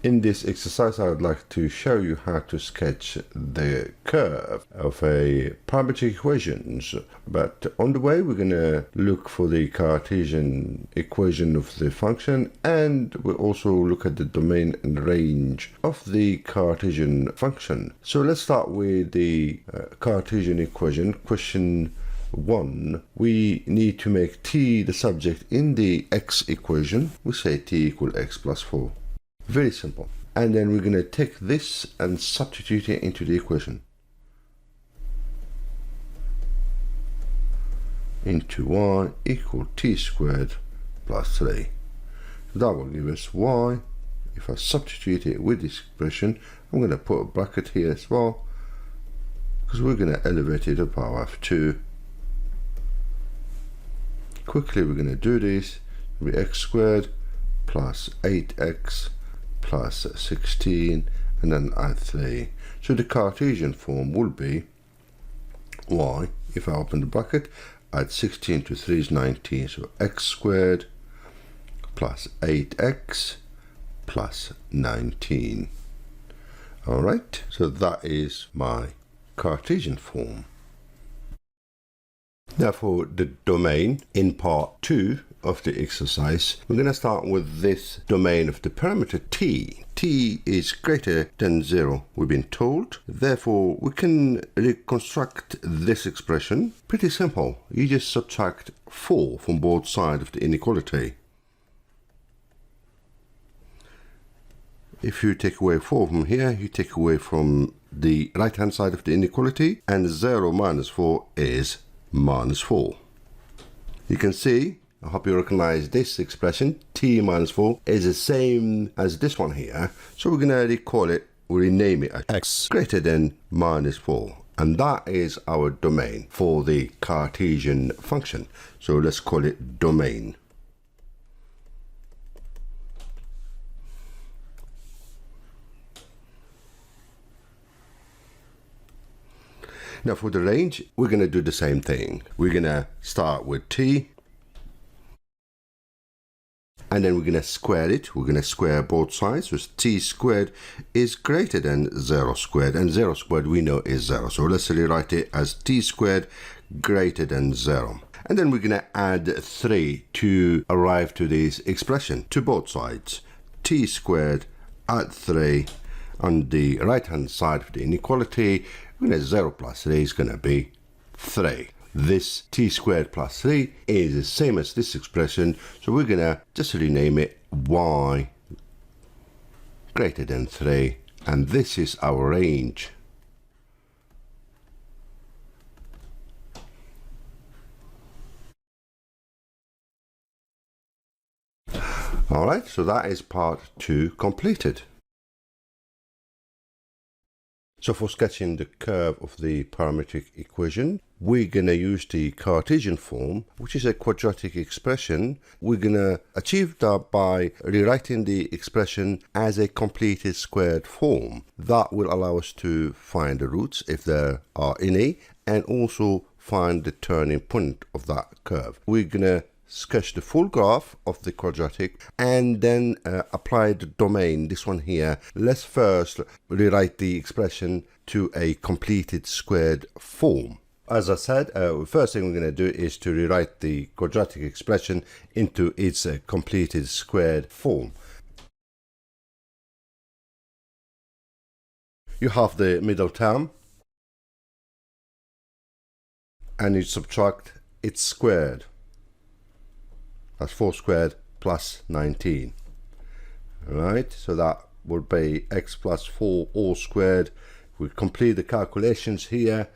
In this exercise, I would like to show you how to sketch the curve of a parametric equations. But on the way, we're going to look for the Cartesian equation of the function, and we'll also look at the domain and range of the Cartesian function. So let's start with the Cartesian equation. Question 1, we need to make t the subject in the x equation. We say t equal x plus 4. Very simple. And then we're going to take this and substitute it into the equation. Into y equal t squared plus 3. That will give us y. If I substitute it with this expression, I'm going to put a bracket here as well, because we're going to elevate it to the power of 2. Quickly, we're going to do this. It'll be x squared plus 8x plus 16, and then add 3. So the Cartesian form will be y, if I open the bracket, add 16 to 3 is 19, so x squared plus 8x plus 19. Alright, so that is my Cartesian form. Now for the domain in part 2 of the exercise, we're going to start with this domain of the parameter t. T is greater than 0, we've been told. Therefore, we can reconstruct this expression. Pretty simple. You just subtract 4 from both sides of the inequality. If you take away 4 from here, you take away from the right hand side of the inequality, and 0 minus 4 is minus 4. You can see, I hope you recognize this expression, t minus 4 is the same as this one here. So we're going to recall it, rename it as x greater than minus 4. And that is our domain for the Cartesian function. So let's call it domain. Now for the range, we're going to do the same thing. We're going to start with t, and then we're going to square it. We're going to square both sides, so t squared is greater than 0 squared, and 0 squared we know is 0. So let's rewrite it as t squared greater than 0. And then we're going to add 3 to arrive to this expression to both sides. T squared add 3 on the right hand side of the inequality. 0 plus 3 is going to be 3. This t squared plus 3 is the same as this expression, so we're going to just rename it y greater than 3, and this is our range. Alright, so that is part 2 completed. So for sketching the curve of the parametric equation, we're going to use the Cartesian form, which is a quadratic expression. We're going to achieve that by rewriting the expression as a completed squared form. That will allow us to find the roots, if there are any, and also find the turning point of that curve. We're going to sketch the full graph of the quadratic and then apply the domain, this one here. Let's first rewrite the expression to a completed squared form. As I said, first thing we're going to do is to rewrite the quadratic expression into its completed squared form. You have the middle term and you subtract its squared. That's 4 squared plus 19. Alright, so that would be x plus 4 all squared. We complete the calculations here.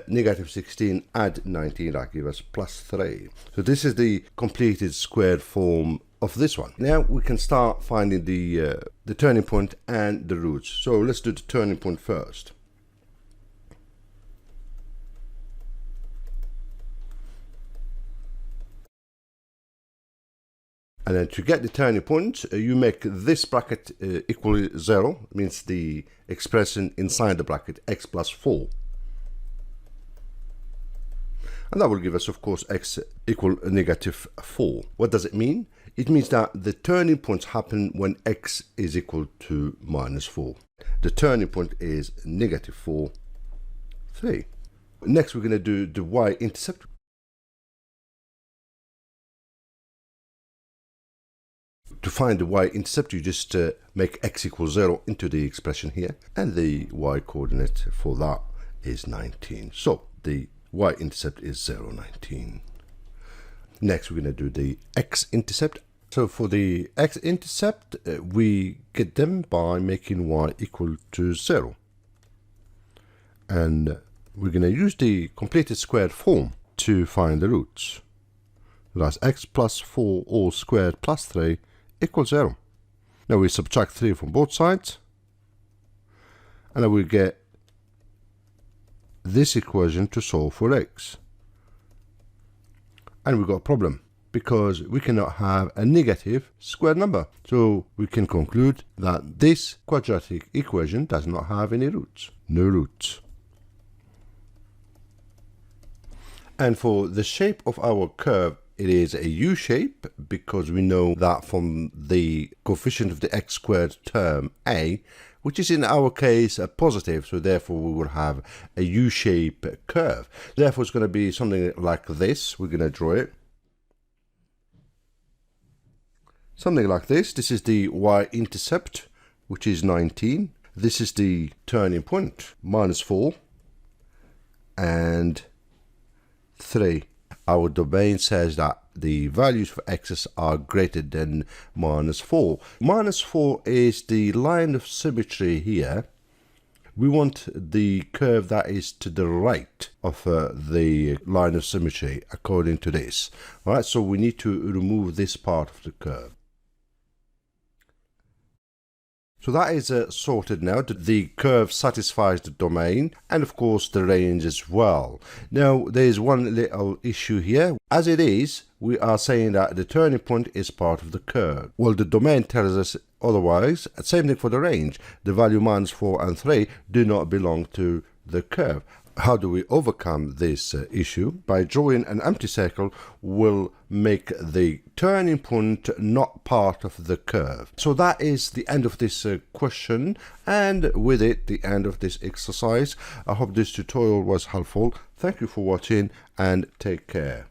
Negative 16 add 19, that gives us plus 3. So this is the completed squared form of this one. Now we can start finding the turning point and the roots. So let's do the turning point first. And then to get the turning point, you make this bracket equal 0, means the expression inside the bracket x plus 4. And that will give us, of course, x equal negative 4. What does it mean? It means that the turning points happen when x is equal to -4. The turning point is -4, 3. Next, we're going to do the y-intercept. To find the y-intercept, you just make x equals 0 into the expression here, and the y-coordinate for that is 19. So the y-intercept is 0, 19. Next, we're going to do the x-intercept. So for the x-intercept, we get them by making y equal to 0. And we're going to use the completed squared form to find the roots. That's x plus 4 all squared plus 3 equals 0. Now we subtract 3 from both sides, and then we get this equation to solve for x. And we've got a problem, because we cannot have a negative square number. So we can conclude that this quadratic equation does not have any roots. No roots. And for the shape of our curve, it is a U-shape, because we know that from the coefficient of the x squared term a, which is in our case a positive, so therefore we will have a U-shape curve. Therefore it's going to be something like this. We're going to draw it. Something like this. This is the y-intercept, which is 19. This is the turning point, -4 and 3. Our domain says that the values for x's are greater than -4. -4 is the line of symmetry here. We want the curve that is to the right of the line of symmetry according to this. All right, so we need to remove this part of the curve. So that is sorted now. The curve satisfies the domain and of course the range as well. Now there is one little issue here. As it is, we are saying that the turning point is part of the curve. Well, the domain tells us otherwise. Same thing for the range. The value -4 and 3 do not belong to the curve. How do we overcome this issue? By drawing an empty circle will make the turning point not part of the curve. So that is the end of this question, and with it the end of this exercise. I hope this tutorial was helpful. Thank you for watching and take care.